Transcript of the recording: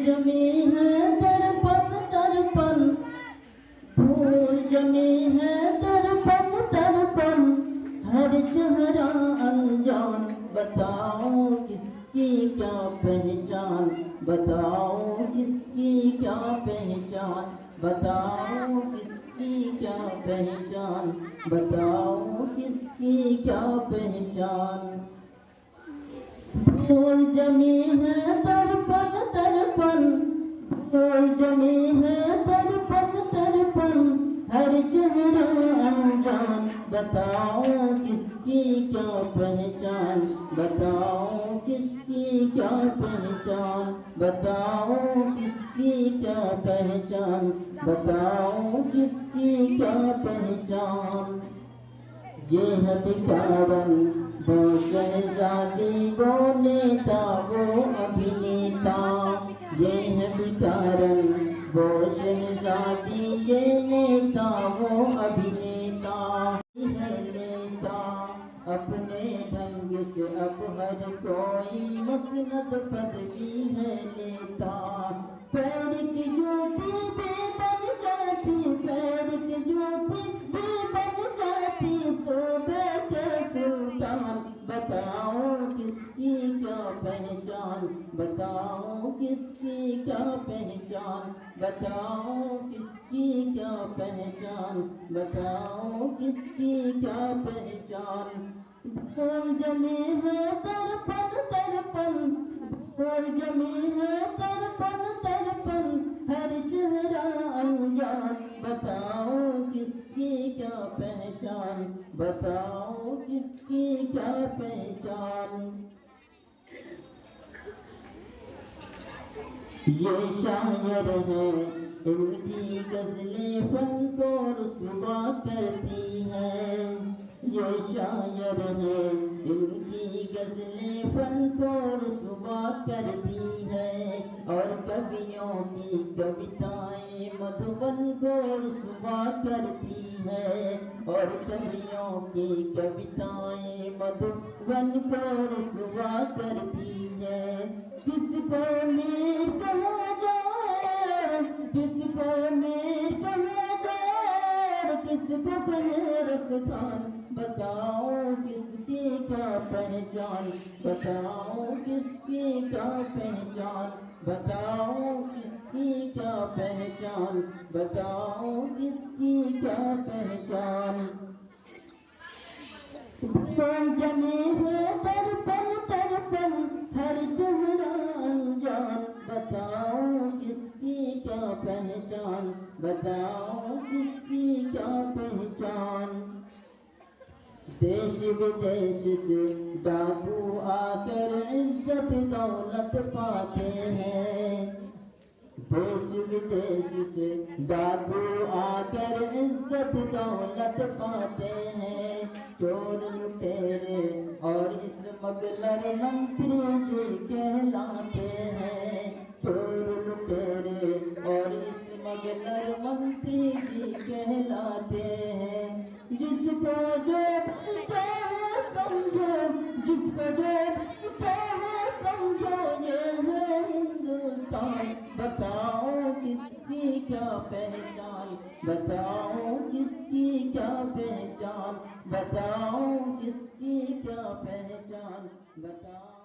جمی ہے درپن درپن، پھول جمی ہے درپن درپن، ہر چہرہ انجان، بتاؤ کس کی کیا پہچان، بتاؤ کس کی کیا پہچان، بتاؤ کس کی کیا پہچان، بتاؤ کس کی کیا پہچان۔ پھول جمی ہے درپن درپن، پھول جمی ہے درپن درپن، ہر چہرہ انجان، بتاؤ کس کی کیا پہچان، بتاؤ کس کی کیا پہچان، بتاؤ کس کی کیا پہچان، بتاؤ کس کی کیا پہچان۔ یہ ہے بھکارن وہ شہزادی وہ نیتا وہ ابھینیتا، یہ ہے بھکارن وہ شہزادی یہ نیتا وہ ابھینیتا، ہے نیتا اپنے ڈھنگ سے اب ہر کوئی مسند پدوی ہے لیتا۔ پیر کی جوتی بے بن جاتی، پیر کی جوتی بے بن جاتی، سو بیٹھے سلطان، بتاؤ کس کی کیا پہچان، بتاؤ کس کی کیا پہچان، بتاؤ کس کی کیا پہچان، بتاؤ کس کی کیا پہچان۔ پھول جمی ہے درپن درپن، پھول جمی ہے درپن درپن، ہر چہرہ انجان، بتاؤ کس کی کیا پہچان، بتاؤ کس کی کیا پہچان۔ یہ شاعر ہیں ان کی غزلیں فن کو رسوا کرتی ہیں، یہ شاعر ہیں ان کی غزلیں فن کو رسوا کرتی ہیں، اور کبیوں کی کویتائیں مدھبن کو رسوا کرتی ہیں، اور کبیوں کی کویتائیں مدھبن کو رسوا کرتی ہیں۔ کس کو میر کہا جائے، کس کو میر کہا جائے، کس کو کہے رستان، بتاؤ کس کی کیا پہچان، بتاؤ کس کی کیا پہچان، بتاؤ کس کی کیا پہچان، بتاؤ کس کی کیا پہچان۔ پھول جمی ہے درپن درپن، ہر چہرہ انجان، بتاؤ کس کی کیا پہچان، بتاؤ کس کی کیا پہچان۔ دیش ودیش سے ڈاکو آ کر عزت دولت پاتے ہیں، دیش ودیش سے ڈاکو آ کر عزت دولت پاتے ہیں، چور لٹیرے اور اسمگلر منتری جی کہلاتے ہیں، چور لٹیرے اور اسمگلر منتری جی کہلاتے ہیں۔ جس کو جو چاہے سمجھو، جس کو جو چاہے سمجھو، یہ ہے ہندوستان، بتاؤ کس کی کیا پہچان، بتاؤ کس کی کیا پہچان، بتاؤ کس کی کیا پہچان، بتاؤ۔